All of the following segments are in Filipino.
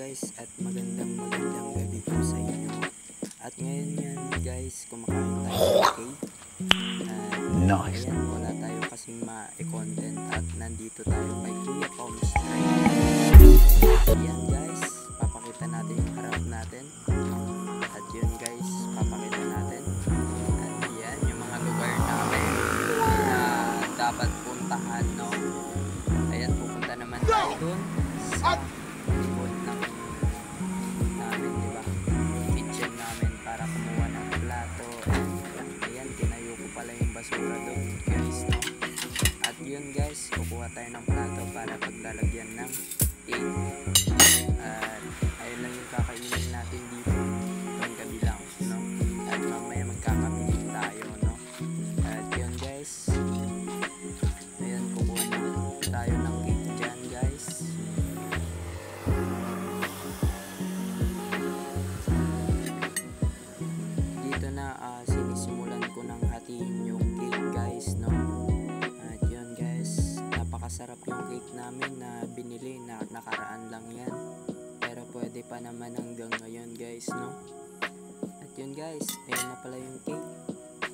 guys at magandang gabi po sa inyo. At ngayon yan guys, kumakain tayo ng cake. Nice. Ayan, wala tayo kasing ma-content at nandito tayo kay Kuya Poms. Ayan guys, papakita natin yung harap natin. At yun guys, papakita natin. At yan, yung mga lugar namin na dapat puntahan, no? Ayan, pupunta naman tayo dun sa likod ng namin, diba? Kitchen namin para kumuha ng plato. Ayan, tinayo ko pala yung basura doon guys, no? At yun guys, kukuha tayo ng plato para paglalagyan ng cake. At ayun lang yung kakainin natin dito itong gabi lang, no? At mamaya magkakabili tayo, no? At yun guys, ayan, kukuha na tayo ng cake dyan guys. Dito na sinisimulan ko ng hatiin yung cake guys, no? At yun guys, napakasarap yung cake namin na binili na nakaraan lang yan, pero pwede pa naman hanggang ngayon guys, no? At yun guys, ayun na pala yung cake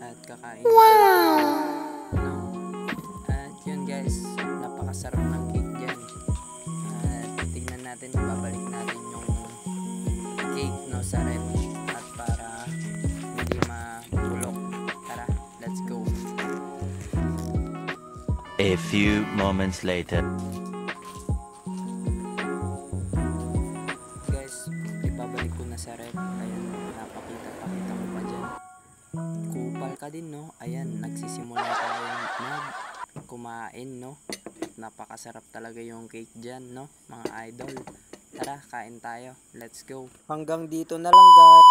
at kakain na pala tayo, no? At yun guys, napakasarap ng cake dyan. At tignan natin, babalik natin yung cake, no, sa ref at para hindi mabulok. Tara, let's go. A few moments later. Guys, ibabalik ko na sa ref. Ayan, napakita ko pa dyan. Kupal ka din, no? Ayan, nagsisimula tayo kumain, no? Napakasarap talaga yung cake dyan, no? Mga idol. Tara, kain tayo. Let's go. Hanggang dito na lang guys.